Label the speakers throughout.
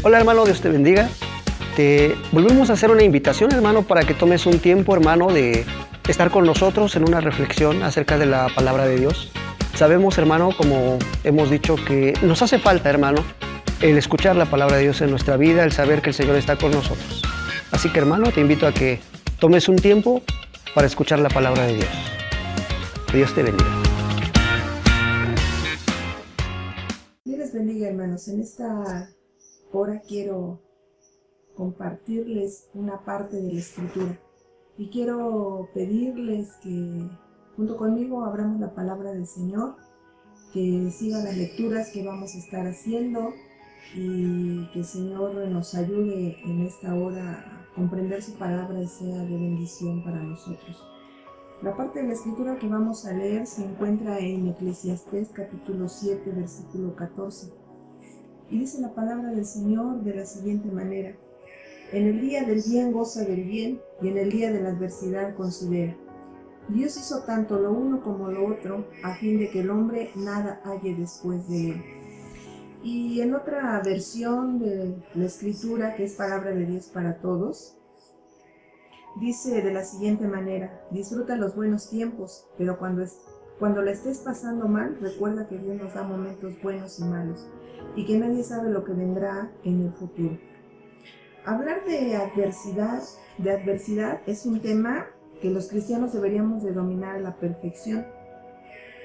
Speaker 1: Hola hermano, Dios te bendiga. Te volvemos a hacer una invitación, hermano, para que tomes un tiempo, hermano, de estar con nosotros en una reflexión acerca de la palabra de Dios. Sabemos, hermano, como hemos dicho, que nos hace falta, hermano, el escuchar la palabra de Dios en nuestra vida, el saber que el Señor está con nosotros. Así que, hermano, te invito a que tomes un tiempo para escuchar la palabra de Dios. Que Dios te bendiga.
Speaker 2: Dios les bendiga, hermanos. En esta hora quiero compartirles una parte de la Escritura y quiero pedirles que junto conmigo abramos la palabra del Señor, que sigan las lecturas que vamos a estar haciendo y que el Señor nos ayude en esta hora a comprender su palabra y sea de bendición para nosotros. La parte de la Escritura que vamos a leer se encuentra en Eclesiastés capítulo 7, versículo 14. Y dice la palabra del Señor de la siguiente manera: en el día del bien goza del bien, y en el día de la adversidad considera. Dios hizo tanto lo uno como lo otro, a fin de que el hombre nada halle después de él. Y en otra versión de la Escritura, que es palabra de Dios para todos, dice de la siguiente manera: disfruta los buenos tiempos, pero cuando la estés pasando mal, recuerda que Dios nos da momentos buenos y malos, y que nadie sabe lo que vendrá en el futuro. Hablar de adversidad es un tema que los cristianos deberíamos de dominar a la perfección,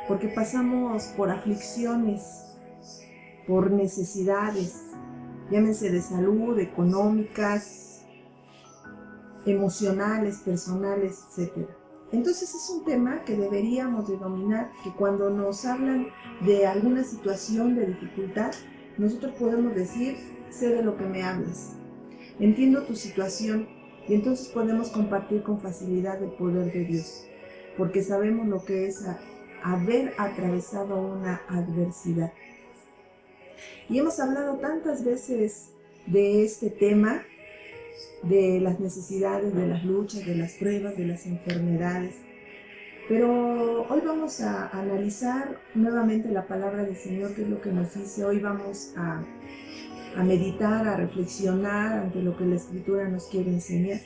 Speaker 2: porque pasamos por aflicciones, por necesidades, llámense de salud, económicas, emocionales, personales, etc. Entonces es un tema que deberíamos de dominar, que cuando nos hablan de alguna situación de dificultad, nosotros podemos decir: sé de lo que me hablas, entiendo tu situación, y entonces podemos compartir con facilidad el poder de Dios, porque sabemos lo que es haber atravesado una adversidad. Y hemos hablado tantas veces de este tema, de las necesidades, de las luchas, de las pruebas, de las enfermedades. Pero hoy vamos a analizar nuevamente la palabra del Señor, que es lo que nos dice. Hoy vamos a meditar, a reflexionar ante lo que la Escritura nos quiere enseñar.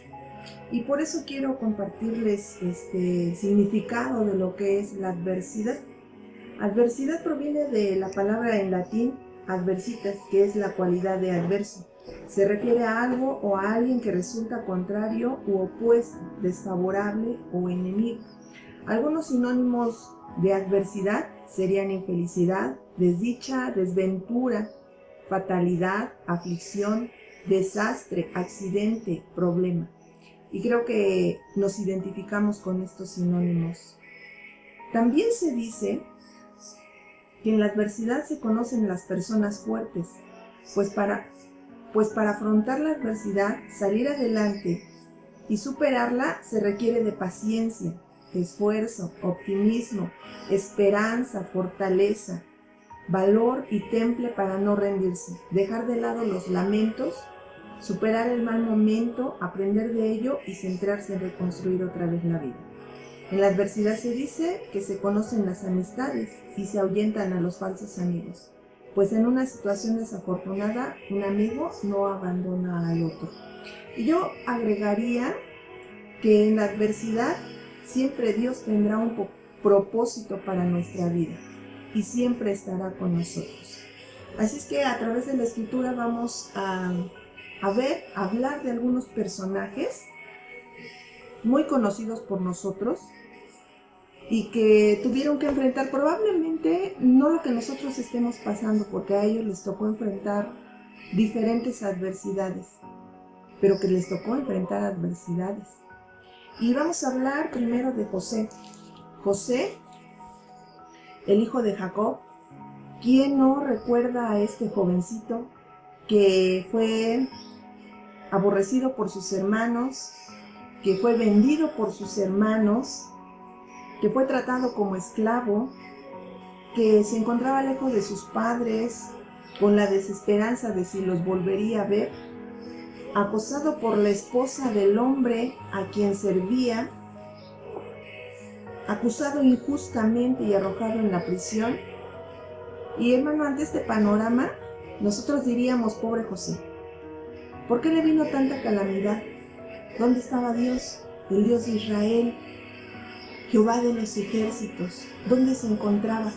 Speaker 2: Y por eso quiero compartirles este significado de lo que es la adversidad. Adversidad proviene de la palabra en latín adversitas, que es la cualidad de adverso. Se refiere a algo o a alguien que resulta contrario u opuesto, desfavorable o enemigo. Algunos sinónimos de adversidad serían infelicidad, desdicha, desventura, fatalidad, aflicción, desastre, accidente, problema. Y creo que nos identificamos con estos sinónimos. También se dice que en la adversidad se conocen las personas fuertes, pues para afrontar la adversidad, salir adelante y superarla se requiere de paciencia, esfuerzo, optimismo, esperanza, fortaleza, valor y temple para no rendirse, dejar de lado los lamentos, superar el mal momento, aprender de ello y centrarse en reconstruir otra vez la vida. En la adversidad se dice que se conocen las amistades y se ahuyentan a los falsos amigos, pues en una situación desafortunada un amigo no abandona al otro. Y yo agregaría que en la adversidad siempre Dios tendrá un propósito para nuestra vida y siempre estará con nosotros. Así es que a través de la Escritura vamos a hablar de algunos personajes muy conocidos por nosotros y que tuvieron que enfrentar probablemente no lo que nosotros estemos pasando, porque a ellos les tocó enfrentar diferentes adversidades, pero que les tocó enfrentar adversidades. Y vamos a hablar primero de José. José, el hijo de Jacob. ¿Quién no recuerda a este jovencito que fue aborrecido por sus hermanos, que fue vendido por sus hermanos, que fue tratado como esclavo, que se encontraba lejos de sus padres, con la desesperanza de si los volvería a ver, acosado por la esposa del hombre a quien servía, acusado injustamente y arrojado en la prisión? Y hermano, ante este panorama, nosotros diríamos: pobre José. ¿Por qué le vino tanta calamidad? ¿Dónde estaba Dios, el Dios de Israel, Jehová de los ejércitos? ¿Dónde se encontraba?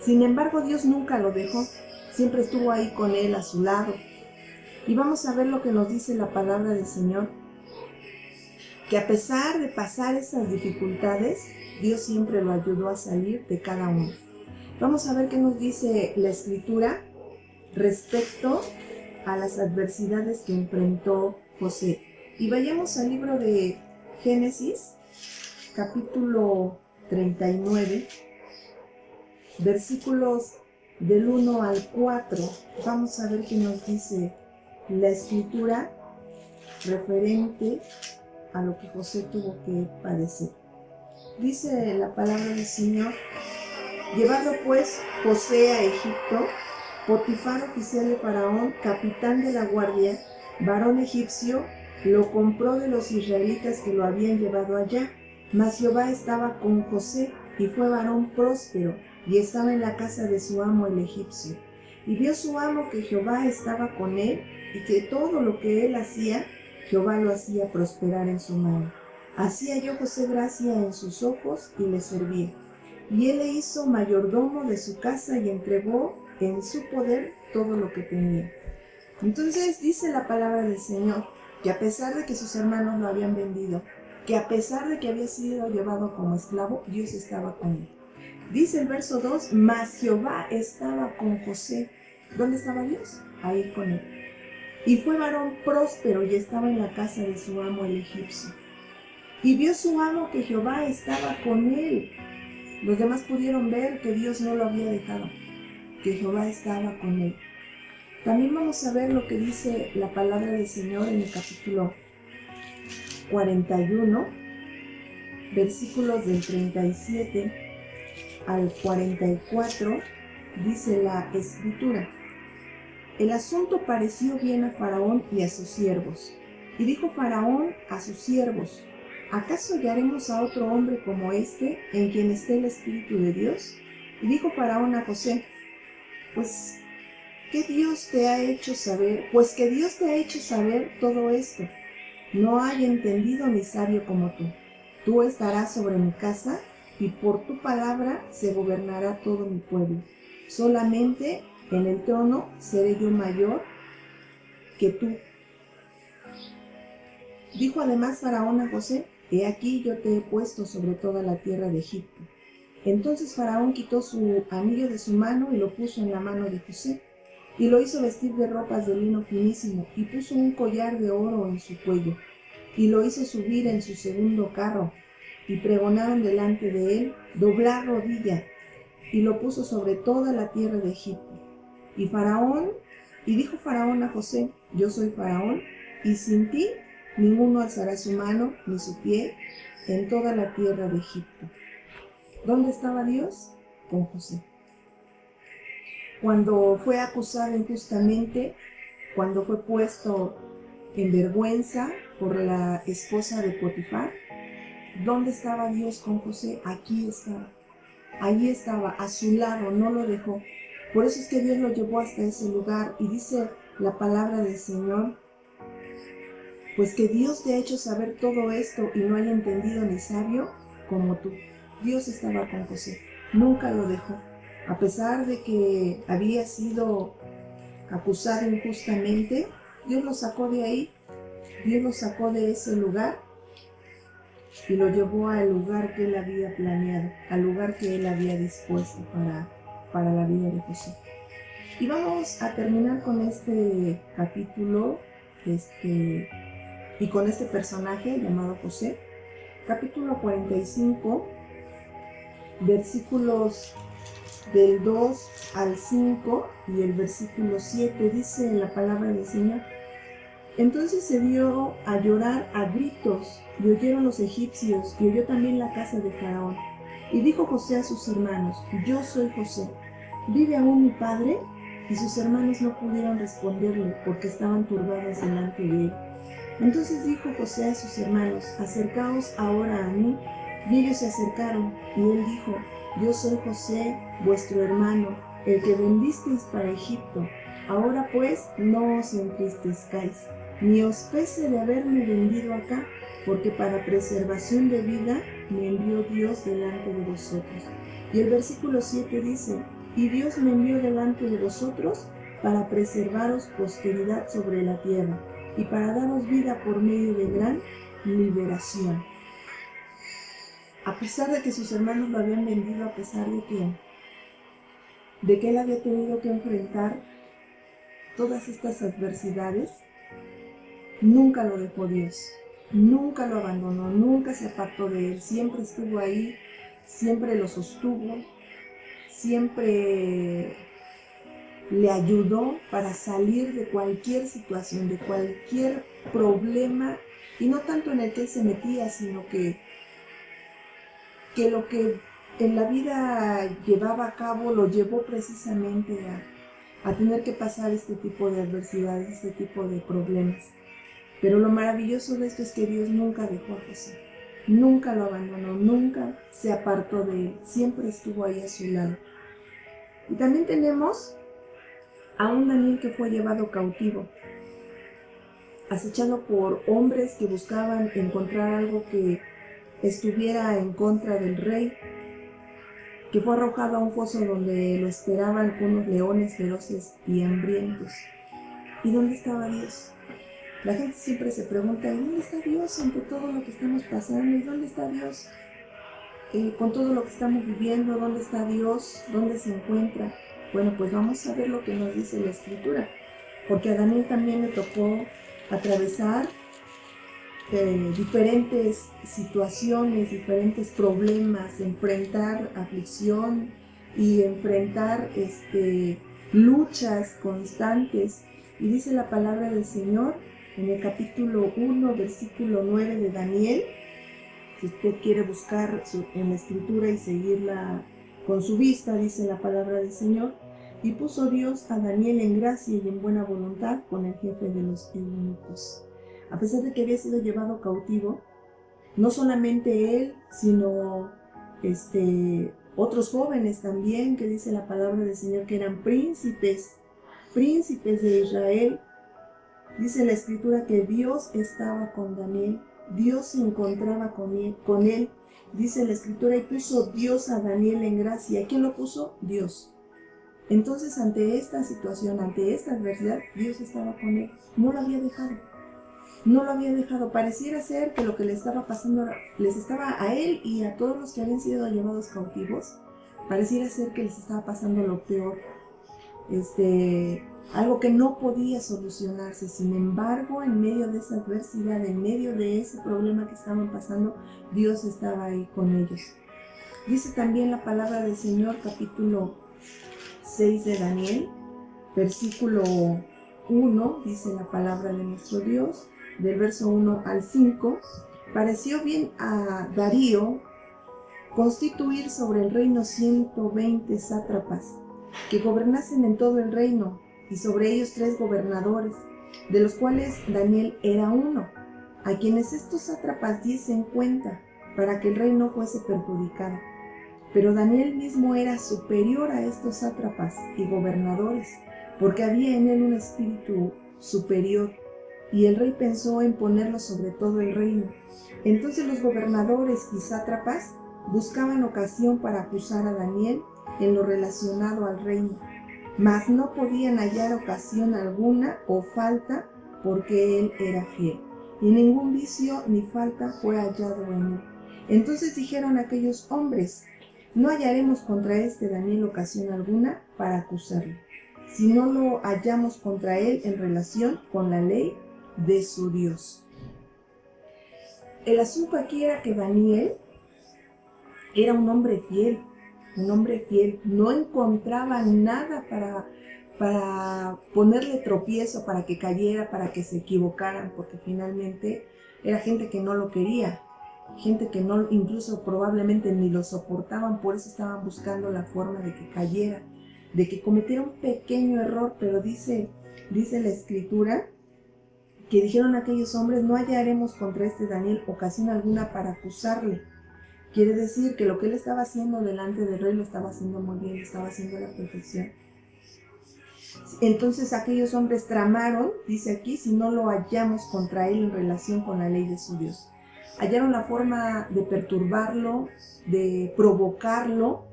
Speaker 2: Sin embargo, Dios nunca lo dejó, siempre estuvo ahí con él, a su lado. Y vamos a ver lo que nos dice la palabra del Señor, que a pesar de pasar esas dificultades, Dios siempre lo ayudó a salir de cada uno. Vamos a ver qué nos dice la Escritura respecto a las adversidades que enfrentó José. Y vayamos al libro de Génesis, capítulo 39, versículos del 1 al 4. Vamos a ver qué nos dice la Escritura referente a lo que José tuvo que padecer. Dice la palabra del Señor: llevado pues José a Egipto, Potifar, oficial de Faraón, capitán de la guardia, varón egipcio, lo compró de los israelitas que lo habían llevado allá. Mas Jehová estaba con José, y fue varón próspero, y estaba en la casa de su amo el egipcio. Y vio su amo que Jehová estaba con él, y que todo lo que él hacía, Jehová lo hacía prosperar en su mano. Así halló José gracia en sus ojos, y le servía. Y él le hizo mayordomo de su casa, y entregó en su poder todo lo que tenía. Entonces dice la palabra del Señor, que a pesar de que sus hermanos lo habían vendido, que a pesar de que había sido llevado como esclavo, Dios estaba con él. Dice el verso 2, mas Jehová estaba con José. ¿Dónde estaba Dios? Ahí con él. Y fue varón próspero, y estaba en la casa de su amo el egipcio. Y vio su amo que Jehová estaba con él. Los demás pudieron ver que Dios no lo había dejado, que Jehová estaba con él. También vamos a ver lo que dice la palabra del Señor en el capítulo 41, versículos del 37 al 44, dice la Escritura: el asunto pareció bien a Faraón y a sus siervos. Y dijo Faraón a sus siervos: ¿acaso hallaremos a otro hombre como este, en quien esté el Espíritu de Dios? Y dijo Faraón a José: pues que Dios te ha hecho saber todo esto. No hay entendido ni sabio como tú. Tú estarás sobre mi casa, y por tu palabra se gobernará todo mi pueblo. Solamente en el trono seré yo mayor que tú. Dijo además Faraón a José: he aquí yo te he puesto sobre toda la tierra de Egipto. Entonces Faraón quitó su anillo de su mano y lo puso en la mano de José, y lo hizo vestir de ropas de lino finísimo, y puso un collar de oro en su cuello, y lo hizo subir en su segundo carro, y pregonaron delante de él: doblar rodilla, y lo puso sobre toda la tierra de Egipto. Y dijo Faraón a José: yo soy Faraón, y sin ti ninguno alzará su mano ni su pie en toda la tierra de Egipto. ¿Dónde estaba Dios? Con José. Cuando fue acusado injustamente, cuando fue puesto en vergüenza por la esposa de Potifar, ¿dónde estaba Dios con José? Aquí estaba. Allí estaba, a su lado, no lo dejó. Por eso es que Dios lo llevó hasta ese lugar. Y dice la palabra del Señor: pues que Dios te ha hecho saber todo esto, y no haya entendido ni sabio como tú. Dios estaba con José, nunca lo dejó. A pesar de que había sido acusado injustamente, Dios lo sacó de ahí, Dios lo sacó de ese lugar y lo llevó al lugar que él había planeado, al lugar que él había dispuesto para la vida de José. Y vamos a terminar con este capítulo y con este personaje llamado José. Capítulo 45, versículos del 2 al 5 y el versículo 7, dice en la palabra del Señor: entonces se dio a llorar a gritos, y oyeron los egipcios, y oyó también la casa de Faraón. Y dijo José a sus hermanos: yo soy José, ¿vive aún mi padre? Y sus hermanos no pudieron responderle, porque estaban turbados delante de él. Entonces dijo José a sus hermanos: acercaos ahora a mí. Y ellos se acercaron, y él dijo: yo soy José, vuestro hermano, el que vendisteis para Egipto. Ahora pues no os entristezcáis, ni os pese de haberme vendido acá, porque para preservación de vida me envió Dios delante de vosotros. Y el versículo 7 dice, y Dios me envió delante de vosotros para preservaros posteridad sobre la tierra y para daros vida por medio de gran liberación. A pesar de que sus hermanos lo habían vendido, a pesar de que él había tenido que enfrentar todas estas adversidades, nunca lo dejó Dios, nunca lo abandonó, nunca se apartó de él, siempre estuvo ahí, siempre lo sostuvo, siempre le ayudó para salir de cualquier situación, de cualquier problema, y no tanto en el que él se metía, sino que lo que en la vida llevaba a cabo lo llevó precisamente a tener que pasar este tipo de adversidades, este tipo de problemas. Pero lo maravilloso de esto es que Dios nunca dejó a José, nunca lo abandonó, nunca se apartó de él, siempre estuvo ahí a su lado. Y también tenemos a un Daniel que fue llevado cautivo, acechado por hombres que buscaban encontrar algo que estuviera en contra del rey, que fue arrojado a un foso donde lo esperaban unos leones feroces y hambrientos. ¿Y dónde estaba Dios? La gente siempre se pregunta, ¿y dónde está Dios ante todo lo que estamos pasando? ¿Y dónde está Dios con todo lo que estamos viviendo? ¿Dónde está Dios? ¿Dónde se encuentra? Bueno, pues vamos a ver lo que nos dice la Escritura, porque a Daniel también le tocó atravesar diferentes situaciones, diferentes problemas, enfrentar aflicción y enfrentar luchas constantes. Y dice la palabra del Señor en el capítulo 1, versículo 9 de Daniel, si usted quiere buscar en la Escritura y seguirla con su vista, dice la palabra del Señor, y puso Dios a Daniel en gracia y en buena voluntad con el jefe de los eunucos. A pesar de que había sido llevado cautivo, no solamente él, sino otros jóvenes también, que dice la palabra del Señor, que eran príncipes de Israel. Dice la Escritura que Dios estaba con Daniel, Dios se encontraba con él. Dice la Escritura, y puso Dios a Daniel en gracia. ¿Quién lo puso? Dios. Entonces, ante esta situación, ante esta adversidad, Dios estaba con él, no lo había dejado. No lo había dejado. Pareciera ser que lo que le estaba pasando les estaba a él y a todos los que habían sido llevados cautivos, pareciera ser que les estaba pasando lo peor, algo que no podía solucionarse. Sin embargo, en medio de esa adversidad, en medio de ese problema que estaban pasando, Dios estaba ahí con ellos. Dice también la palabra del Señor, capítulo 6 de Daniel, versículo 1, dice la palabra de nuestro Dios, del verso 1 al 5, pareció bien a Darío constituir sobre el reino 120 sátrapas, que gobernasen en todo el reino, y sobre ellos 3 gobernadores, de los cuales Daniel era uno, a quienes estos sátrapas diesen cuenta, para que el rey no fuese perjudicado. Pero Daniel mismo era superior a estos sátrapas y gobernadores, porque había en él un espíritu superior, y el rey pensó en ponerlo sobre todo el reino. Entonces los gobernadores y sátrapas buscaban ocasión para acusar a Daniel en lo relacionado al reino, mas no podían hallar ocasión alguna o falta, porque él era fiel, y ningún vicio ni falta fue hallado en él. Entonces dijeron aquellos hombres, no hallaremos contra este Daniel ocasión alguna para acusarlo, si no lo hallamos contra él en relación con la ley de su Dios. El asunto aquí era que Daniel era un hombre fiel, no encontraba nada para ponerle tropiezo, para que cayera, para que se equivocaran, porque finalmente era gente que no lo quería, gente que no, incluso probablemente ni lo soportaban, por eso estaban buscando la forma de que cayera, de que cometiera un pequeño error. Pero dice la Escritura que dijeron aquellos hombres, no hallaremos contra este Daniel ocasión alguna para acusarle. Quiere decir que lo que él estaba haciendo delante del rey lo estaba haciendo muy bien, lo estaba haciendo a la perfección. Entonces aquellos hombres tramaron, dice aquí, si no lo hallamos contra él en relación con la ley de su Dios. Hallaron la forma de perturbarlo, de provocarlo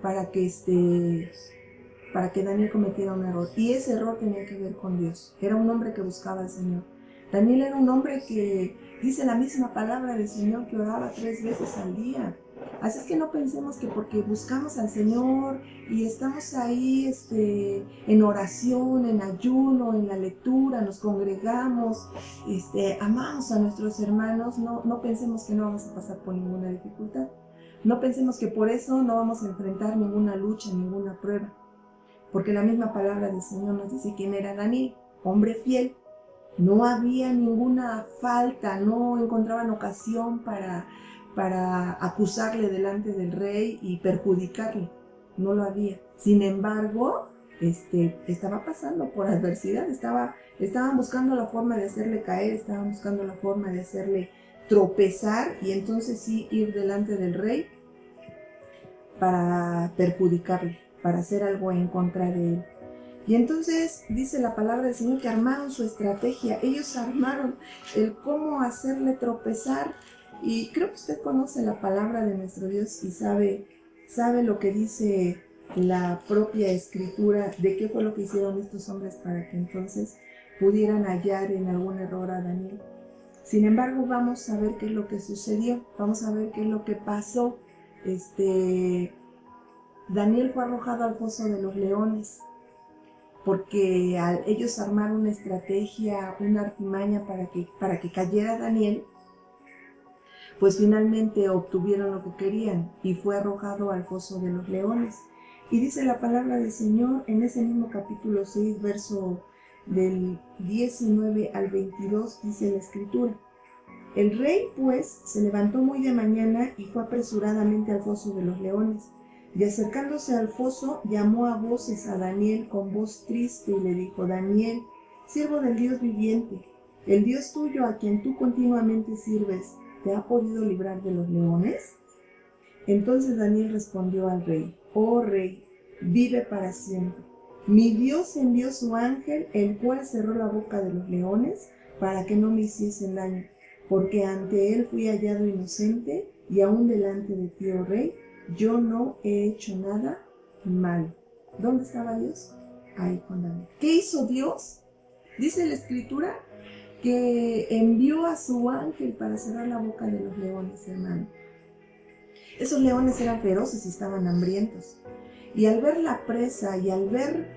Speaker 2: para que Daniel cometiera un error. Y ese error tenía que ver con Dios. Era un hombre que buscaba al Señor. Daniel era un hombre que dice la misma palabra del Señor, que oraba 3 veces al día. Así es que no pensemos que porque buscamos al Señor y estamos ahí en oración, en ayuno, en la lectura, nos congregamos, amamos a nuestros hermanos, no pensemos que no vamos a pasar por ninguna dificultad. No pensemos que por eso no vamos a enfrentar ninguna lucha, ninguna prueba. Porque la misma palabra del Señor nos dice quién era Daniel, hombre fiel. No había ninguna falta, no encontraban ocasión para acusarle delante del rey y perjudicarle. No lo había. Sin embargo, estaba pasando por adversidad, estaban buscando la forma de hacerle caer, estaban buscando la forma de hacerle tropezar y entonces sí ir delante del rey para perjudicarle, para hacer algo en contra de él. Y entonces dice la palabra del Señor que armaron su estrategia. Ellos armaron el cómo hacerle tropezar. Y creo que usted conoce la palabra de nuestro Dios y sabe lo que dice la propia escritura de qué fue lo que hicieron estos hombres para que entonces pudieran hallar en algún error a Daniel. Sin embargo, vamos a ver qué es lo que sucedió. Vamos a ver qué es lo que pasó. Daniel fue arrojado al foso de los leones, porque ellos armaron una estrategia, una artimaña para que cayera Daniel, pues finalmente obtuvieron lo que querían y fue arrojado al foso de los leones. Y dice la palabra del Señor en ese mismo capítulo 6, verso del 19 al 22, dice la escritura: el rey pues se levantó muy de mañana y fue apresuradamente al foso de los leones. Y acercándose al foso, llamó a voces a Daniel con voz triste y le dijo: Daniel, siervo del Dios viviente, el Dios tuyo a quien tú continuamente sirves, ¿te ha podido librar de los leones? Entonces Daniel respondió al rey: oh rey, vive para siempre. Mi Dios envió su ángel, el cual cerró la boca de los leones para que no me hiciesen daño, porque ante él fui hallado inocente y aún delante de ti, oh rey, yo no he hecho nada malo. ¿Dónde estaba Dios? Ahí con Daniel. ¿Qué hizo Dios? Dice la escritura que envió a su ángel para cerrar la boca de los leones, hermano. Esos leones eran feroces y estaban hambrientos. Y al ver la presa y al ver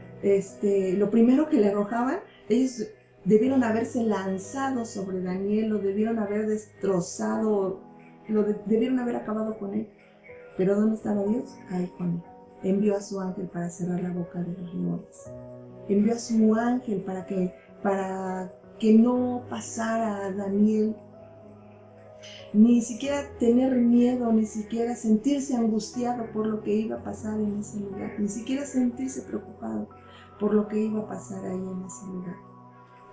Speaker 2: lo primero que le arrojaban, ellos debieron haberse lanzado sobre Daniel, lo debieron haber destrozado, debieron haber acabado con él. Pero ¿dónde estaba Dios? Ahí con él. Envió a su ángel para cerrar la boca de los leones. Envió a su ángel para que no pasara a Daniel, ni siquiera tener miedo, ni siquiera sentirse angustiado por lo que iba a pasar en ese lugar, ni siquiera sentirse preocupado por lo que iba a pasar ahí en ese lugar.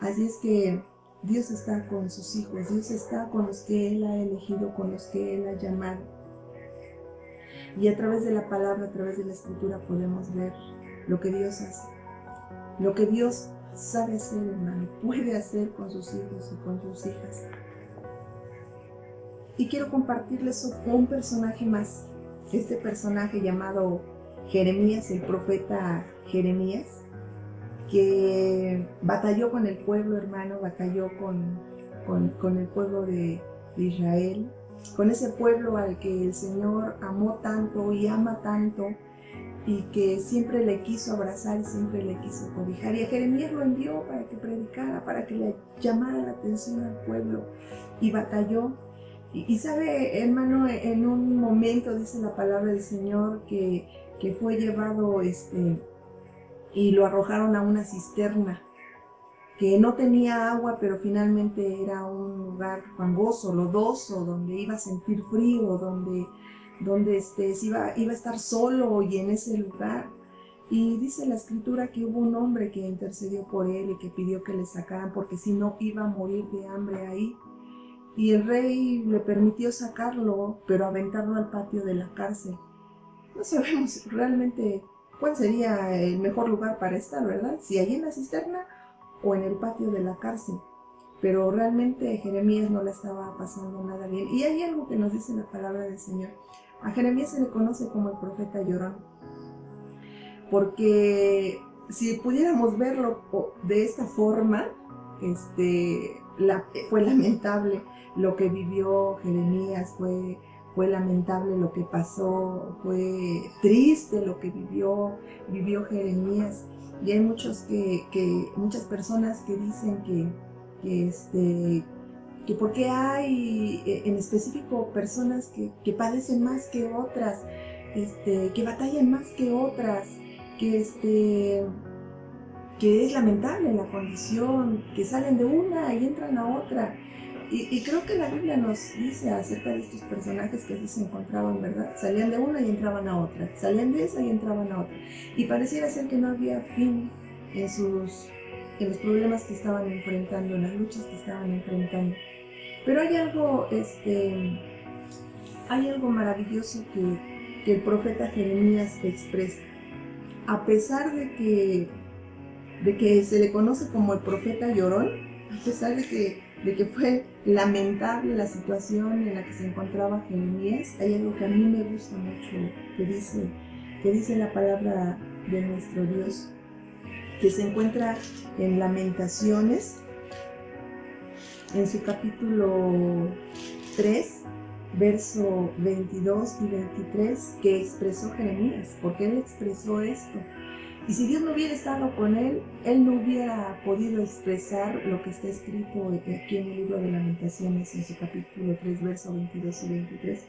Speaker 2: Así es que Dios está con sus hijos, Dios está con los que Él ha elegido, con los que Él ha llamado. Y a través de la palabra, a través de la escritura podemos ver lo que Dios hace, lo que Dios sabe hacer, hermano, puede hacer con sus hijos y con sus hijas. Y quiero compartirles un personaje más, este personaje llamado Jeremías, el profeta Jeremías, que batalló con el pueblo, hermano, batalló con el pueblo de Israel, con ese pueblo al que el Señor amó tanto y ama tanto, y que siempre le quiso abrazar y siempre le quiso cobijar. Y a Jeremías lo envió para que predicara, para que le llamara la atención al pueblo, y batalló. Y sabe, hermano, en un momento dice la palabra del Señor que fue llevado y lo arrojaron a una cisterna que no tenía agua, pero finalmente era un lugar fangoso, lodoso, donde iba a sentir frío, donde iba a estar solo y en ese lugar. Y dice la escritura que hubo un hombre que intercedió por él y que pidió que le sacaran, porque si no iba a morir de hambre ahí. Y el rey le permitió sacarlo, pero aventarlo al patio de la cárcel. No sabemos realmente ¿cuál sería el mejor lugar para estar, verdad? Si allí en la cisterna o en el patio de la cárcel. Pero realmente Jeremías no la estaba pasando nada bien. Y hay algo que nos dice la palabra del Señor. A Jeremías se le conoce como el profeta llorón, porque si pudiéramos verlo de esta forma, fue lamentable lo que vivió Jeremías, fue lamentable lo que pasó, fue triste lo que vivió Jeremías. Y hay muchas personas que dicen que porque hay en específico personas que padecen más que otras, que batallan más que otras, que es lamentable la condición, que salen de una y entran a otra. Y creo que la Biblia nos dice acerca de estos personajes que así se encontraban, ¿verdad? Salían de una y entraban a otra, salían de esa y entraban a otra. Y pareciera ser que no había fin en los problemas que estaban enfrentando, en las luchas que estaban enfrentando. Pero hay algo maravilloso que el profeta Jeremías expresa. A pesar de que se le conoce como el profeta llorón, a pesar de que fue lamentable la situación en la que se encontraba Jeremías, hay algo que a mí me gusta mucho que dice la palabra de nuestro Dios, que se encuentra en Lamentaciones, en su capítulo 3, verso 22 y 23, que expresó Jeremías, porque él expresó esto. Y si Dios no hubiera estado con él, él no hubiera podido expresar lo que está escrito aquí en el libro de Lamentaciones, en su capítulo 3, verso 22 y 23.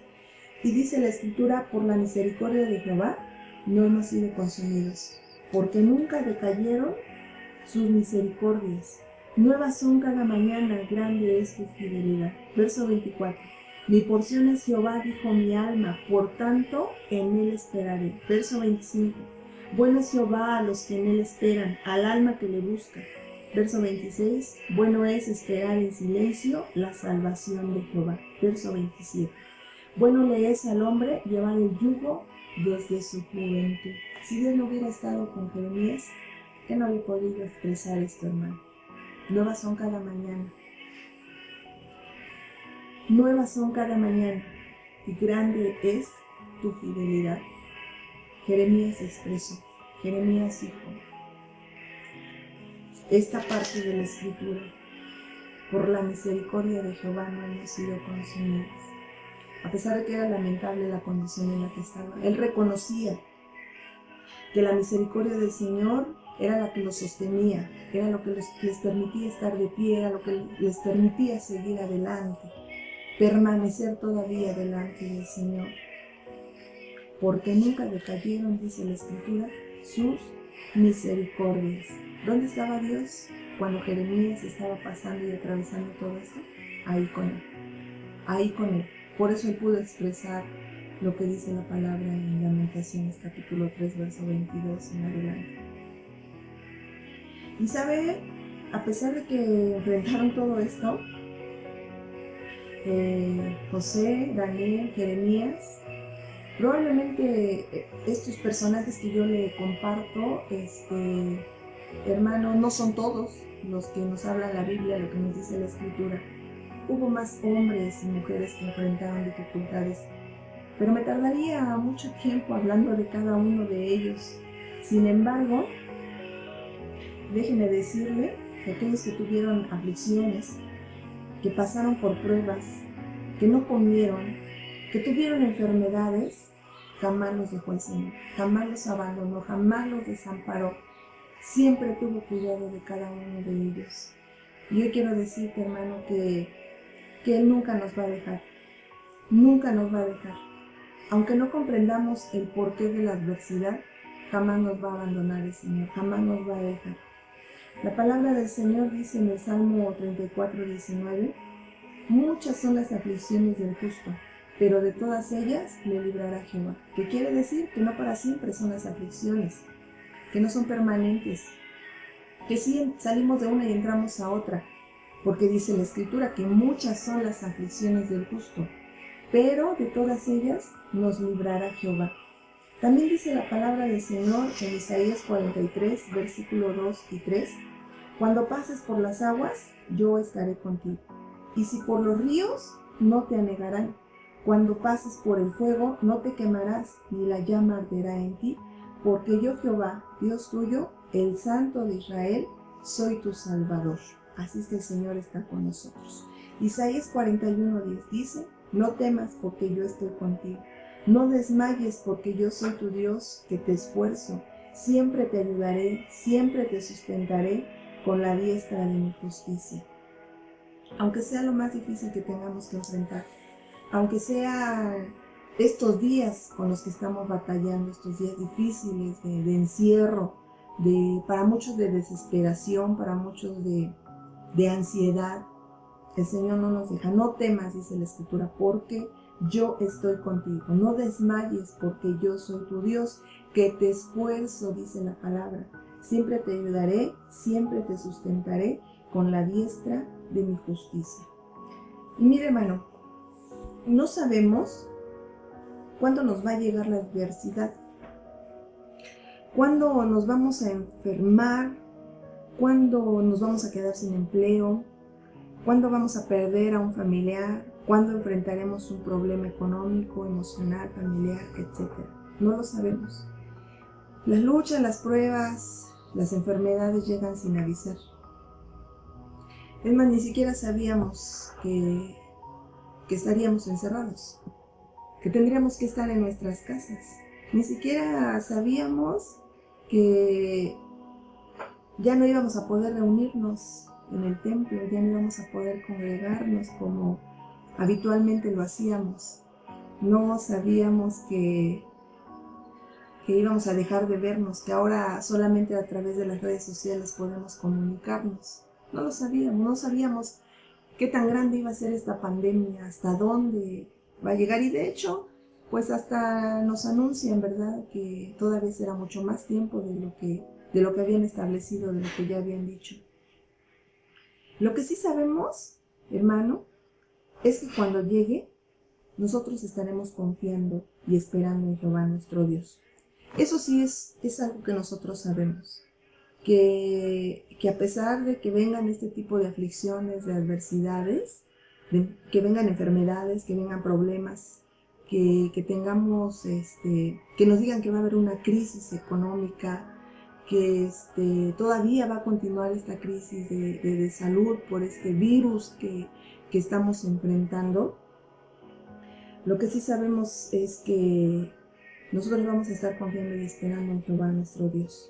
Speaker 2: Y dice la Escritura: por la misericordia de Jehová no hemos sido consumidos, porque nunca decayeron sus misericordias. Nuevas son cada mañana, grande es tu fidelidad. Verso 24. Mi porción es Jehová, dijo mi alma, por tanto en él esperaré. Verso 25. Bueno es Jehová a los que en él esperan, al alma que le busca. Verso 26. Bueno es esperar en silencio la salvación de Jehová. Verso 27. Bueno le es al hombre llevar el yugo desde su juventud. Si Dios no hubiera estado con Jeremías, él no había podido expresar esto, hermano. Nuevas son cada mañana. Nuevas son cada mañana, y grande es tu fidelidad. Jeremías expresó, Jeremías dijo esta parte de la Escritura: por la misericordia de Jehová no hemos sido consumidos. A pesar de que era lamentable la condición en la que estaba, él reconocía que la misericordia del Señor era la que los sostenía, era lo que les permitía estar de pie, era lo que les permitía seguir adelante, permanecer todavía delante del Señor. Porque nunca decayeron, dice la Escritura, sus misericordias. ¿Dónde estaba Dios cuando Jeremías estaba pasando y atravesando todo esto? Ahí con él, ahí con él. Por eso él pudo expresar lo que dice la palabra en Lamentaciones capítulo 3, verso 22 en adelante. Y sabe, a pesar de que enfrentaron todo esto, José, Daniel, Jeremías, probablemente estos personajes que yo le comparto, hermano, no son todos los que nos habla la Biblia, lo que nos dice la Escritura. Hubo más hombres y mujeres que enfrentaron dificultades, pero me tardaría mucho tiempo hablando de cada uno de ellos. Sin embargo, déjeme decirle que aquellos que tuvieron aflicciones, que pasaron por pruebas, que no comieron, que tuvieron enfermedades, jamás los dejó el Señor, jamás los abandonó, jamás los desamparó. Siempre tuvo cuidado de cada uno de ellos. Y yo quiero decirte, hermano, que Él nunca nos va a dejar, nunca nos va a dejar. Aunque no comprendamos el porqué de la adversidad, jamás nos va a abandonar el Señor, jamás nos va a dejar. La palabra del Señor dice en el Salmo 34, 19, muchas son las aflicciones del justo, pero de todas ellas le librará Jehová. ¿Qué quiere decir? Que no para siempre son las aflicciones, que no son permanentes, que sí salimos de una y entramos a otra, porque dice la Escritura que muchas son las aflicciones del justo, pero de todas ellas nos librará Jehová. También dice la palabra del Señor en Isaías 43, versículo 2 y 3, cuando pases por las aguas, yo estaré contigo. Y si por los ríos, no te anegarán. Cuando pases por el fuego, no te quemarás, ni la llama arderá en ti, porque yo Jehová, Dios tuyo, el Santo de Israel, soy tu Salvador. Así es que el Señor está con nosotros. Isaías 41:10 dice, no temas porque yo estoy contigo. No desmayes porque yo soy tu Dios, que te esfuerzo. Siempre te ayudaré, siempre te sustentaré con la diestra de mi justicia. Aunque sea lo más difícil que tengamos que enfrentar, aunque sea estos días con los que estamos batallando, estos días difíciles de encierro, para muchos de desesperación, para muchos de ansiedad, el Señor no nos deja. No temas, dice la Escritura, porque yo estoy contigo. No desmayes, porque yo soy tu Dios, que te esfuerzo, dice la palabra. Siempre te ayudaré, siempre te sustentaré con la diestra de mi justicia. Y mire, hermano, no sabemos cuándo nos va a llegar la adversidad, cuándo nos vamos a enfermar, cuándo nos vamos a quedar sin empleo, cuándo vamos a perder a un familiar, cuándo enfrentaremos un problema económico, emocional, familiar, etc. No lo sabemos. Las luchas, las pruebas, las enfermedades llegan sin avisar. Es más, ni siquiera sabíamos que estaríamos encerrados, que tendríamos que estar en nuestras casas. Ni siquiera sabíamos que ya no íbamos a poder reunirnos en el templo, ya no íbamos a poder congregarnos como habitualmente lo hacíamos. No sabíamos que íbamos a dejar de vernos, que ahora solamente a través de las redes sociales podemos comunicarnos. No lo sabíamos, no sabíamos qué tan grande iba a ser esta pandemia, hasta dónde va a llegar. Y de hecho, pues hasta nos anuncian, ¿verdad?, que todavía será mucho más tiempo de lo que habían establecido, de lo que ya habían dicho. Lo que sí sabemos, hermano, es que cuando llegue, nosotros estaremos confiando y esperando en Jehová nuestro Dios. Eso sí es algo que nosotros sabemos, que a pesar de que vengan este tipo de aflicciones, de adversidades, que vengan enfermedades, que vengan problemas, que tengamos, que nos digan que va a haber una crisis económica, que todavía va a continuar esta crisis de salud por este virus que estamos enfrentando. Lo que sí sabemos es que nosotros vamos a estar confiando y esperando en Jehová nuestro Dios.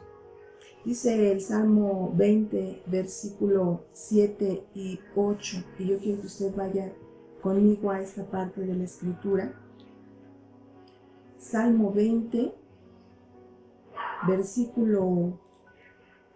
Speaker 2: Dice el Salmo 20, versículo 7 y 8, y yo quiero que usted vaya conmigo a esta parte de la Escritura. Salmo 20, versículo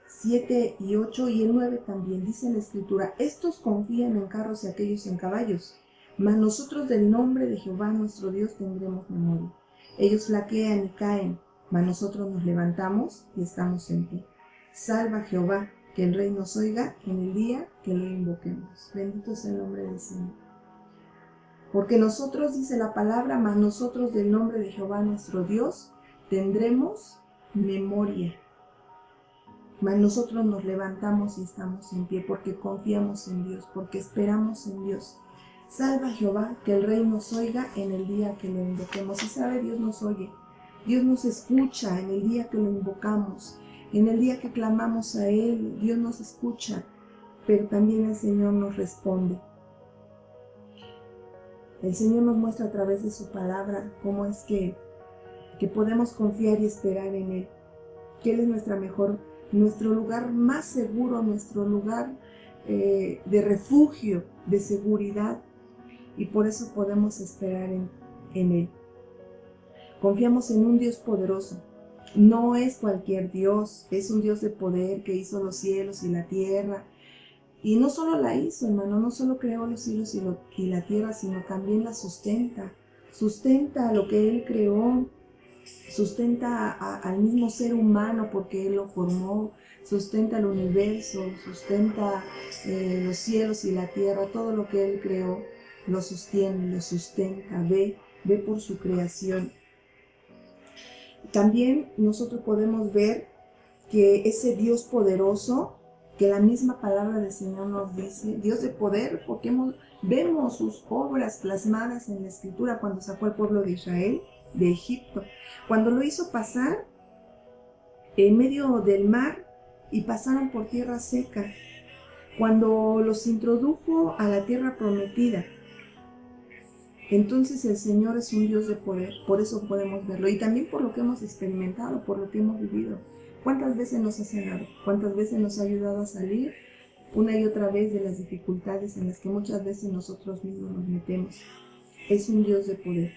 Speaker 2: 7 y 8 y el 9 también, dice la Escritura, estos confían en carros y aquellos en caballos, mas nosotros del nombre de Jehová nuestro Dios tendremos memoria. Ellos flaquean y caen, mas nosotros nos levantamos y estamos en pie. Salva Jehová, que el Rey nos oiga en el día que lo invoquemos. Bendito sea el nombre del Señor. Porque nosotros, dice la palabra, mas nosotros del nombre de Jehová nuestro Dios tendremos memoria. Mas nosotros nos levantamos y estamos en pie porque confiamos en Dios, porque esperamos en Dios. Salva Jehová, que el Rey nos oiga en el día que lo invoquemos. Y sabe, Dios nos oye, Dios nos escucha en el día que lo invocamos, en el día que clamamos a Él. Dios nos escucha, pero también el Señor nos responde. El Señor nos muestra a través de su palabra cómo es que podemos confiar y esperar en Él, que Él es nuestro lugar más seguro, nuestro lugar de refugio, de seguridad, y por eso podemos esperar en Él. Confiamos en un Dios poderoso. No es cualquier Dios, es un Dios de poder que hizo los cielos y la tierra. Y no solo la hizo, hermano, no solo creó los cielos y la tierra, sino también la sustenta. Sustenta lo que Él creó, sustenta al mismo ser humano porque Él lo formó, sustenta el universo, sustenta los cielos y la tierra, todo lo que Él creó lo sostiene, lo sustenta, ve por su creación. también nosotros podemos ver que ese Dios poderoso, que la misma palabra del Señor nos dice, Dios de poder, porque vemos sus obras plasmadas en la Escritura cuando sacó al pueblo de Israel de Egipto, cuando lo hizo pasar en medio del mar y pasaron por tierra seca, cuando los introdujo a la tierra prometida. Entonces el Señor es un Dios de poder, por eso podemos verlo, y también por lo que hemos experimentado, por lo que hemos vivido. ¿Cuántas veces nos ha sanado? ¿Cuántas veces nos ha ayudado a salir una y otra vez de las dificultades en las que muchas veces nosotros mismos nos metemos? Es un Dios de poder.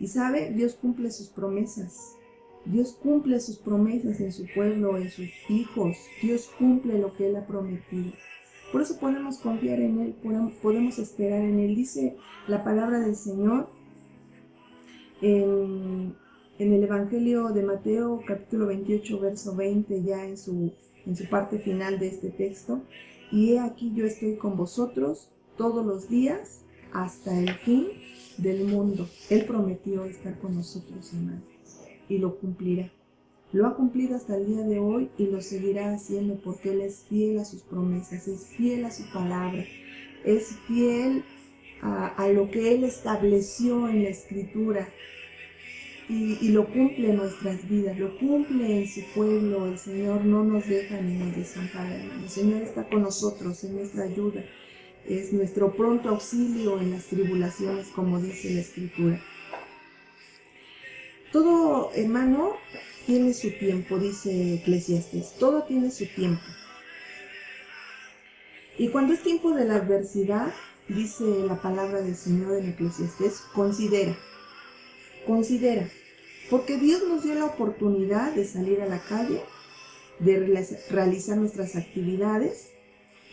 Speaker 2: Y sabe, Dios cumple sus promesas. Dios cumple sus promesas en su pueblo, en sus hijos. Dios cumple lo que Él ha prometido. Por eso podemos confiar en Él, podemos esperar en Él. Dice la palabra del Señor en el Evangelio de Mateo, capítulo 28, verso 20, ya en su parte final de este texto. Y he aquí yo estoy con vosotros todos los días hasta el fin del mundo. Él prometió estar con nosotros, hermano, y lo cumplirá. Lo ha cumplido hasta el día de hoy y lo seguirá haciendo porque Él es fiel a sus promesas, es fiel a su palabra, es fiel a lo que Él estableció en la Escritura y lo cumple en nuestras vidas, lo cumple en su pueblo. El Señor no nos deja ni nos desampara. El Señor está con nosotros, es nuestra ayuda, es nuestro pronto auxilio en las tribulaciones, como dice la Escritura. Todo, hermano, tiene su tiempo, dice Eclesiastés, todo tiene su tiempo. Y cuando es tiempo de la adversidad, dice la palabra del Señor en Eclesiastés, considera, porque Dios nos dio la oportunidad de salir a la calle, de realizar nuestras actividades,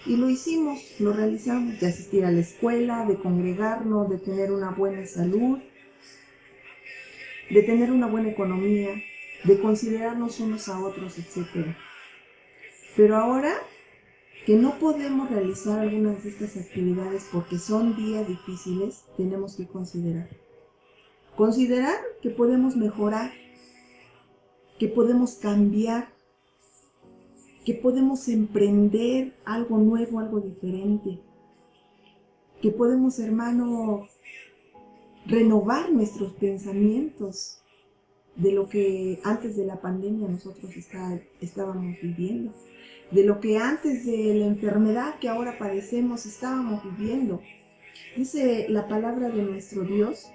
Speaker 2: y lo hicimos, lo realizamos, de asistir a la escuela, de congregarnos, de tener una buena salud, de tener una buena economía, de considerarnos unos a otros, etc. Pero ahora que no podemos realizar algunas de estas actividades porque son días difíciles, tenemos que considerar que podemos mejorar, que podemos cambiar, que podemos emprender algo nuevo, algo diferente, que podemos, hermano, renovar nuestros pensamientos de lo que antes de la pandemia nosotros estábamos viviendo, de lo que antes de la enfermedad que ahora padecemos estábamos viviendo. Dice la palabra de nuestro Dios,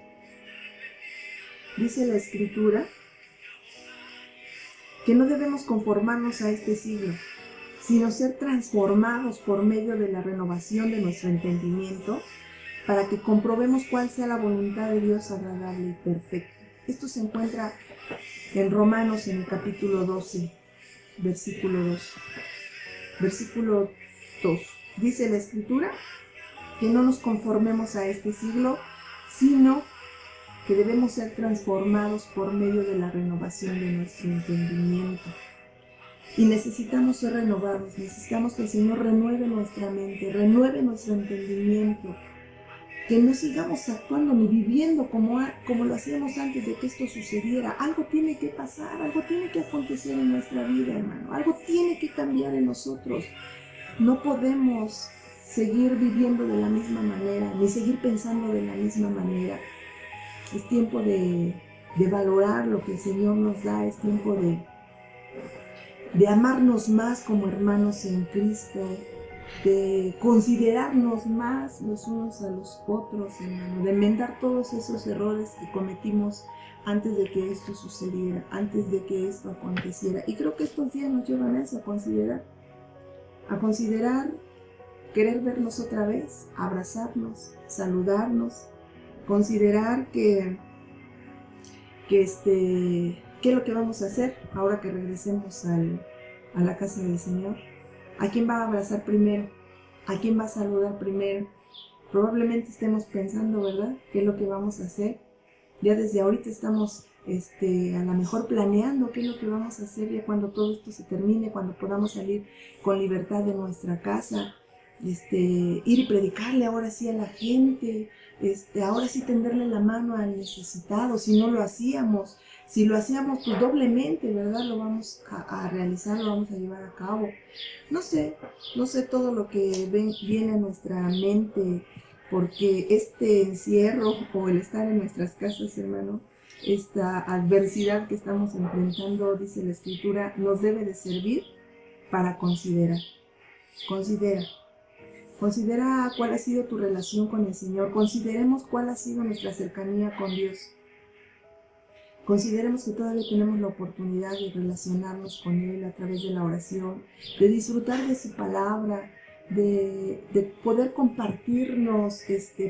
Speaker 2: dice la Escritura, que no debemos conformarnos a este siglo, sino ser transformados por medio de la renovación de nuestro entendimiento, para que comprobemos cuál sea la voluntad de Dios agradable y perfecta. Esto se encuentra en Romanos, en el capítulo 12, versículo 2. Versículo 2. Dice la Escritura que no nos conformemos a este siglo, sino que debemos ser transformados por medio de la renovación de nuestro entendimiento. Y necesitamos ser renovados, necesitamos que el Señor renueve nuestra mente, renueve nuestro entendimiento, que no sigamos actuando ni viviendo como lo hacíamos antes de que esto sucediera. Algo tiene que pasar, algo tiene que acontecer en nuestra vida, hermano, algo tiene que cambiar en nosotros. No podemos seguir viviendo de la misma manera, ni seguir pensando de la misma manera. Es tiempo de valorar lo que el Señor nos da, es tiempo de amarnos más como hermanos en Cristo, de considerarnos más los unos a los otros, hermano, de enmendar todos esos errores que cometimos antes de que esto sucediera, antes de que esto aconteciera. Y creo que estos días nos llevan a eso, a considerar, querer vernos otra vez, abrazarnos, saludarnos, considerar qué es lo que vamos a hacer ahora que regresemos a la casa del Señor. ¿A quién va a abrazar primero? ¿A quién va a saludar primero? Probablemente estemos pensando, ¿verdad?, qué es lo que vamos a hacer. Ya desde ahorita estamos a lo mejor planeando qué es lo que vamos a hacer ya cuando todo esto se termine, cuando podamos salir con libertad de nuestra casa, ir y predicarle ahora sí a la gente, ahora sí tenderle la mano al necesitado. Si no lo hacíamos, si lo hacíamos pues doblemente, ¿verdad? Lo vamos a realizar, lo vamos a llevar a cabo. No sé todo lo que viene a nuestra mente, porque este encierro o el estar en nuestras casas, hermano, esta adversidad que estamos enfrentando, dice la Escritura, nos debe de servir para considerar. Considera cuál ha sido tu relación con el Señor. Consideremos cuál ha sido nuestra cercanía con Dios. Consideremos que todavía tenemos la oportunidad de relacionarnos con Él a través de la oración, de disfrutar de su palabra, de poder compartirnos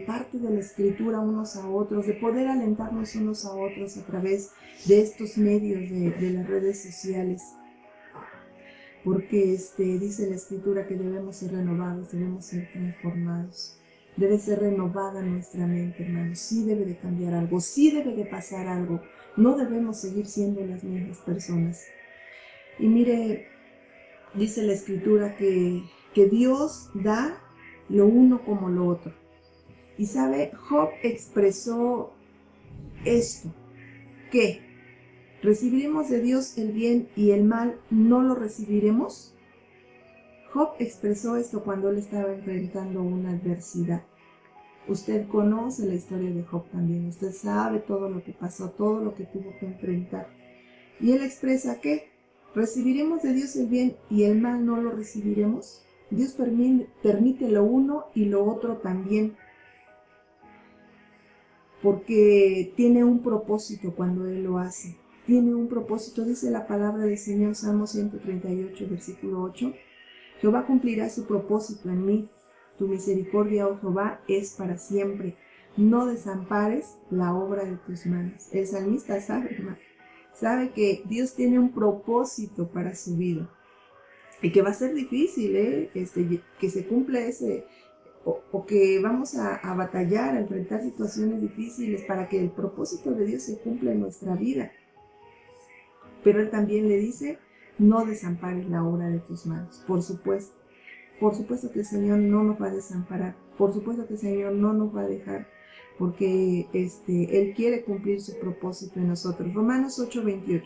Speaker 2: parte de la Escritura unos a otros, de poder alentarnos unos a otros a través de estos medios de las redes sociales. Porque dice la Escritura que debemos ser renovados, debemos ser transformados. Debe ser renovada nuestra mente, hermanos. Sí debe de cambiar algo, sí debe de pasar algo. No debemos seguir siendo las mismas personas. Y mire, dice la Escritura que Dios da lo uno como lo otro. Y sabe, Job expresó esto, que ¿recibiremos de Dios el bien y el mal no lo recibiremos? Job expresó esto cuando él estaba enfrentando una adversidad. Usted conoce la historia de Job también, usted sabe todo lo que pasó, todo lo que tuvo que enfrentar. Y él expresa que ¿recibiremos de Dios el bien y el mal no lo recibiremos? Dios permite lo uno y lo otro también, porque tiene un propósito cuando Él lo hace. Tiene un propósito, dice la palabra del Señor, Salmo 138, versículo 8. Jehová cumplirá su propósito en mí. Tu misericordia, oh Jehová, es para siempre. No desampares la obra de tus manos. El salmista sabe, hermano, sabe que Dios tiene un propósito para su vida. Y que va a ser difícil, que se cumpla ese, o que vamos a batallar, a enfrentar situaciones difíciles para que el propósito de Dios se cumpla en nuestra vida. Pero Él también le dice, no desampares la obra de tus manos. Por supuesto que el Señor no nos va a desamparar. Por supuesto que el Señor no nos va a dejar, porque Él quiere cumplir su propósito en nosotros. Romanos 8:28.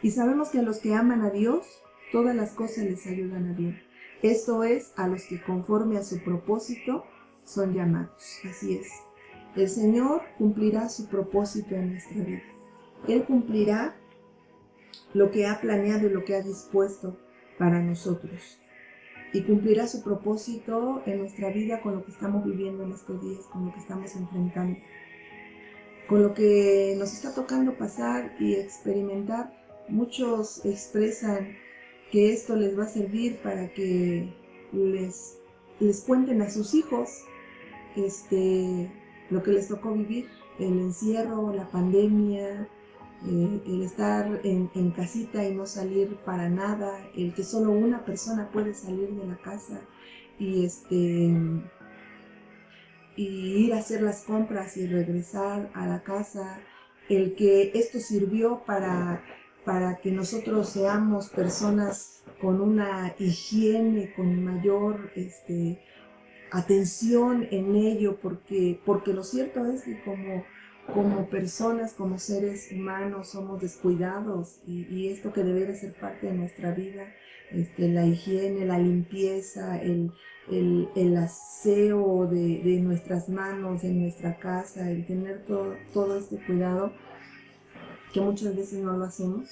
Speaker 2: Y sabemos que a los que aman a Dios, todas las cosas les ayudan a bien. Esto es, a los que conforme a su propósito son llamados. Así es. El Señor cumplirá su propósito en nuestra vida. Él cumplirá lo que ha planeado y lo que ha dispuesto para nosotros. Y cumplirá su propósito en nuestra vida con lo que estamos viviendo en estos días, con lo que estamos enfrentando, con lo que nos está tocando pasar y experimentar. Muchos expresan que esto les va a servir para que les cuenten a sus hijos lo que les tocó vivir, el encierro, la pandemia, el estar en casita y no salir para nada, el que solo una persona puede salir de la casa y ir a hacer las compras y regresar a la casa, el que esto sirvió para que nosotros seamos personas con una higiene, con mayor atención en ello, porque lo cierto es que como personas, como seres humanos, somos descuidados y esto que debería ser parte de nuestra vida, la higiene, la limpieza, el aseo de nuestras manos, de nuestra casa, el tener todo este cuidado, que muchas veces no lo hacemos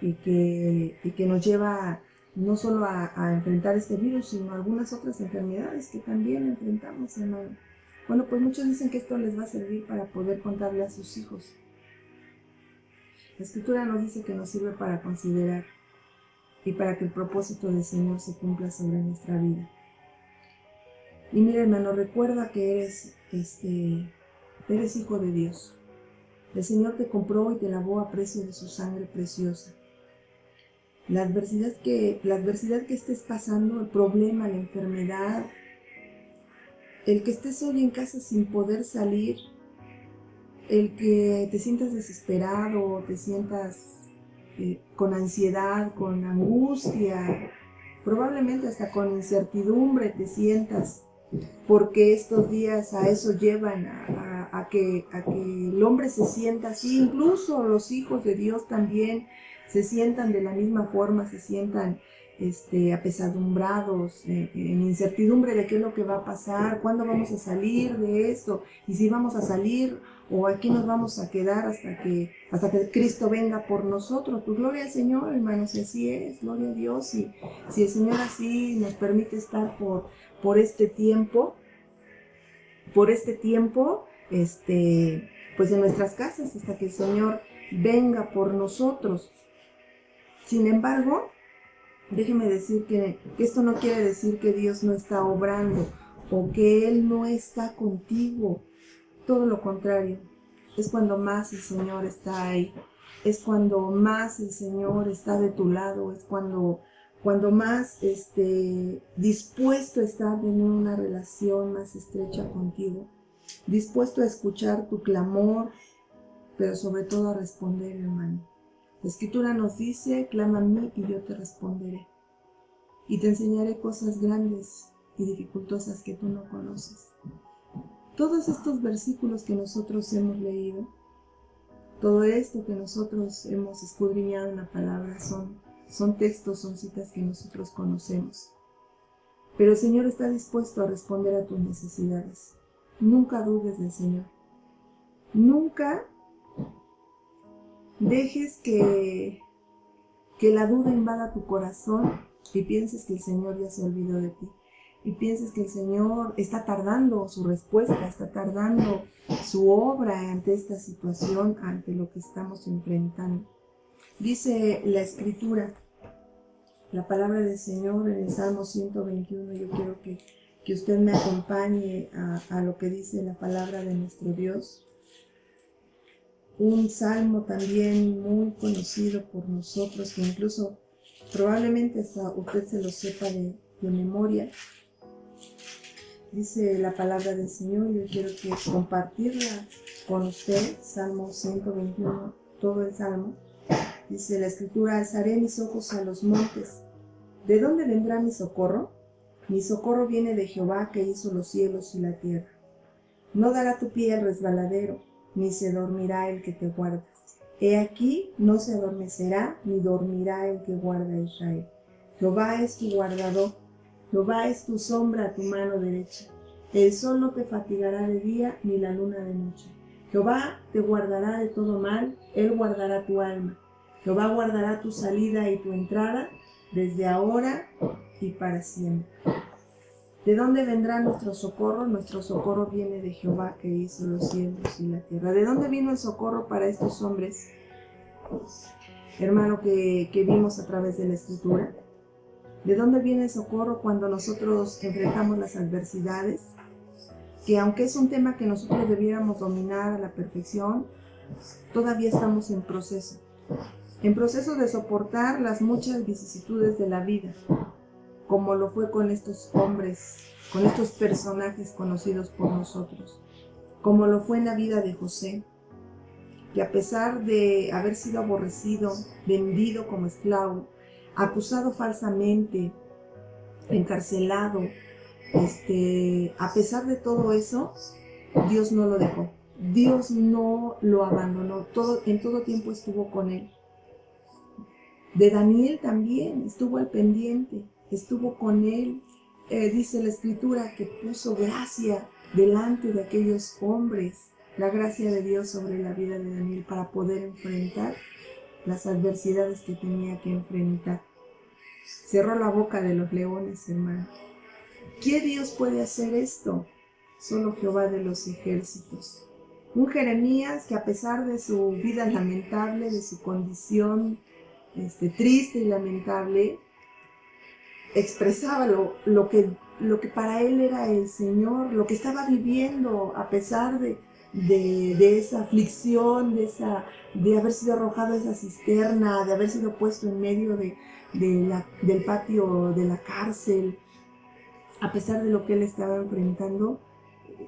Speaker 2: y que nos lleva no solo a enfrentar este virus, sino algunas otras enfermedades que también enfrentamos, hermano. Bueno, pues muchos dicen que esto les va a servir para poder contarle a sus hijos. La Escritura nos dice que nos sirve para considerar y para que el propósito del Señor se cumpla sobre nuestra vida. Y mira, hermano, recuerda que eres hijo de Dios. El Señor te compró y te lavó a precio de su sangre preciosa. La adversidad que estés pasando, el problema, la enfermedad, el que estés hoy en casa sin poder salir, el que te sientas desesperado, te sientas con ansiedad, con angustia, probablemente hasta con incertidumbre te sientas, porque estos días a eso llevan, a que el hombre se sienta así, incluso los hijos de Dios también se sientan de la misma forma, se sientan apesadumbrados, en incertidumbre de qué es lo que va a pasar, cuándo vamos a salir de esto, y si vamos a salir o aquí nos vamos a quedar hasta que Cristo venga por nosotros. Pues gloria al Señor, hermanos, y así es, gloria a Dios, y si el Señor así nos permite estar por este tiempo, pues en nuestras casas, hasta que el Señor venga por nosotros. Sin embargo, déjeme decir que esto no quiere decir que Dios no está obrando o que Él no está contigo. Todo lo contrario, es cuando más el Señor está ahí, es cuando más el Señor está de tu lado, es cuando más dispuesto está a tener una relación más estrecha contigo, dispuesto a escuchar tu clamor, pero sobre todo a responder, hermano. La Escritura nos dice, clama a mí y yo te responderé. Y te enseñaré cosas grandes y dificultosas que tú no conoces. Todos estos versículos que nosotros hemos leído, todo esto que nosotros hemos escudriñado en la palabra son textos, son citas que nosotros conocemos. Pero el Señor está dispuesto a responder a tus necesidades. Nunca dudes del Señor. Nunca dejes que la duda invada tu corazón y pienses que el Señor ya se olvidó de ti. Y pienses que el Señor está tardando su respuesta, está tardando su obra ante esta situación, ante lo que estamos enfrentando. Dice la Escritura, la palabra del Señor en el Salmo 121, yo quiero que usted me acompañe a lo que dice la palabra de nuestro Dios. Un salmo también muy conocido por nosotros, que incluso probablemente hasta usted se lo sepa de memoria. Dice la palabra del Señor, yo quiero compartirla con usted, Salmo 121, todo el Salmo. Dice la Escritura, alzaré mis ojos a los montes. ¿De dónde vendrá mi socorro? Mi socorro viene de Jehová, que hizo los cielos y la tierra. No dará tu pie al resbaladero, ni se dormirá el que te guarda. He aquí, no se adormecerá, ni dormirá el que guarda a Israel. Jehová es tu guardador. Jehová es tu sombra a tu mano derecha. El sol no te fatigará de día, ni la luna de noche. Jehová te guardará de todo mal, Él guardará tu alma. Jehová guardará tu salida y tu entrada, desde ahora y para siempre. ¿De dónde vendrá nuestro socorro? Nuestro socorro viene de Jehová, que hizo los cielos y la tierra. ¿De dónde vino el socorro para estos hombres, hermano, que vimos a través de la Escritura? ¿De dónde viene el socorro cuando nosotros enfrentamos las adversidades? Que aunque es un tema que nosotros debiéramos dominar a la perfección, todavía estamos en proceso de soportar las muchas vicisitudes de la vida, como lo fue con estos hombres, con estos personajes conocidos por nosotros, como lo fue en la vida de José, que a pesar de haber sido aborrecido, vendido como esclavo, acusado falsamente, encarcelado, a pesar de todo eso, Dios no lo dejó. Dios no lo abandonó. En todo tiempo estuvo con él. De Daniel también estuvo al pendiente, estuvo con él. Dice la Escritura que puso gracia delante de aquellos hombres, la gracia de Dios sobre la vida de Daniel para poder enfrentar las adversidades que tenía que enfrentar. Cerró la boca de los leones, hermano. ¿Qué Dios puede hacer esto? Solo Jehová de los ejércitos. Un Jeremías que a pesar de su vida lamentable, de su condición triste y lamentable, expresaba lo que para él era el Señor, lo que estaba viviendo a pesar de esa aflicción, de haber sido arrojado a esa cisterna, de haber sido puesto en medio del patio de la cárcel. A pesar de lo que él estaba enfrentando,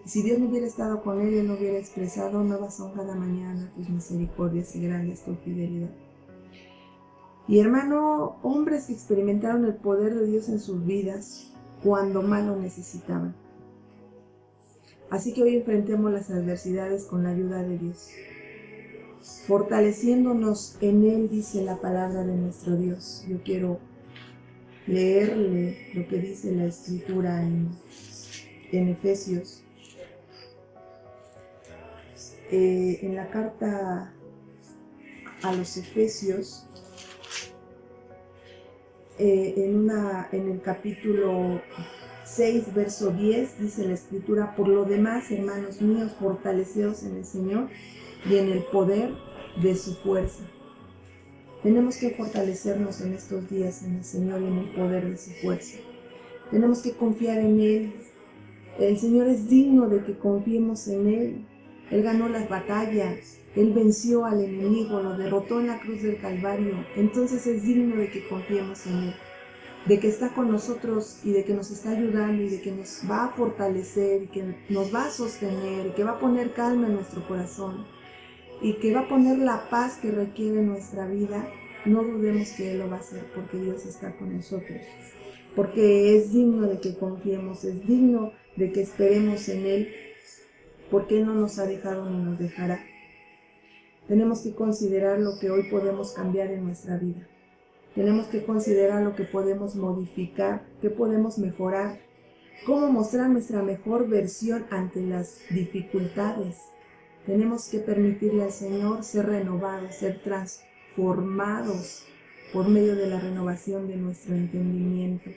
Speaker 2: si Dios no hubiera estado con él, él no hubiera expresado: nuevas son cada mañana tus misericordias y grande es tu fidelidad. Y hermano, hombres que experimentaron el poder de Dios en sus vidas cuando más lo necesitaban. Así que hoy enfrentemos las adversidades con la ayuda de Dios, fortaleciéndonos en Él, dice la palabra de nuestro Dios. Yo quiero leerle lo que dice la Escritura en Efesios. En la carta a los Efesios, en el capítulo 6, verso 10, dice la Escritura: por lo demás, hermanos míos, fortaleceos en el Señor y en el poder de su fuerza. Tenemos que fortalecernos en estos días en el Señor y en el poder de su fuerza. Tenemos que confiar en Él. El Señor es digno de que confiemos en Él. Él ganó las batallas, Él venció al enemigo, lo derrotó en la cruz del Calvario. Entonces es digno de que confiemos en Él, de que está con nosotros y de que nos está ayudando y de que nos va a fortalecer y que nos va a sostener y que va a poner calma en nuestro corazón y que va a poner la paz que requiere nuestra vida. No dudemos que Él lo va a hacer, porque Dios está con nosotros, porque es digno de que confiemos, es digno de que esperemos en Él, porque Él no nos ha dejado ni nos dejará. Tenemos que considerar lo que hoy podemos cambiar en nuestra vida. Tenemos que considerar lo que podemos modificar, qué podemos mejorar, cómo mostrar nuestra mejor versión ante las dificultades. Tenemos que permitirle al Señor ser renovados, ser transformados por medio de la renovación de nuestro entendimiento.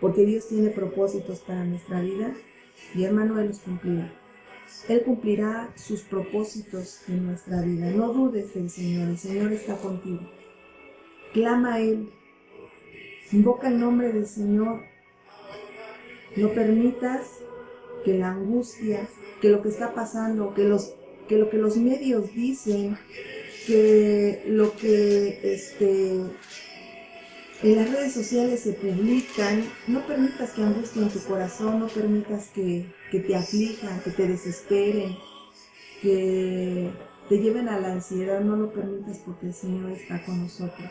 Speaker 2: Porque Dios tiene propósitos para nuestra vida y, hermano, Él los cumplirá. Él cumplirá sus propósitos en nuestra vida. No dudes del Señor, el Señor está contigo. Clama a Él, invoca el nombre del Señor. No permitas que la angustia, que lo que está pasando, que lo que los medios dicen, que lo que en las redes sociales se publican, no permitas que angustien tu corazón, no permitas que te aflijan, que te desesperen, que te lleven a la ansiedad. No lo permitas, porque el Señor está con nosotros.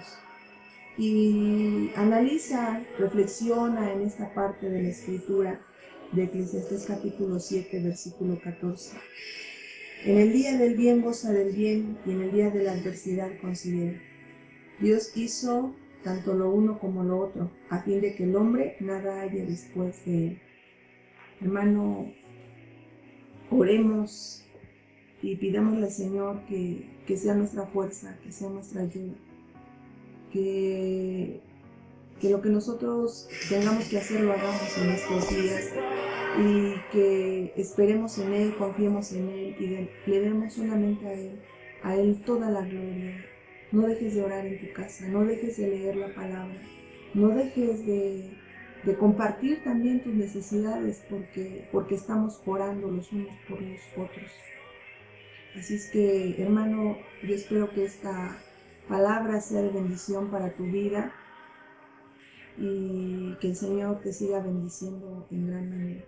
Speaker 2: Y analiza, reflexiona en esta parte de la Escritura de Eclesiastés capítulo 7, versículo 14. En el día del bien goza del bien, y en el día de la adversidad considera. Dios hizo tanto lo uno como lo otro, a fin de que el hombre nada haya después de él. Hermano, oremos y pidámosle al Señor que sea nuestra fuerza, que sea nuestra ayuda, que lo que nosotros tengamos que hacer lo hagamos en estos días, y que esperemos en Él, confiemos en Él y le demos solamente a Él toda la gloria. No dejes de orar en tu casa, no dejes de leer la palabra, no dejes de compartir también tus necesidades, porque estamos orando los unos por los otros. Así es que, hermano, yo espero que esta palabra sea de bendición para tu vida y que el Señor te siga bendiciendo en gran manera.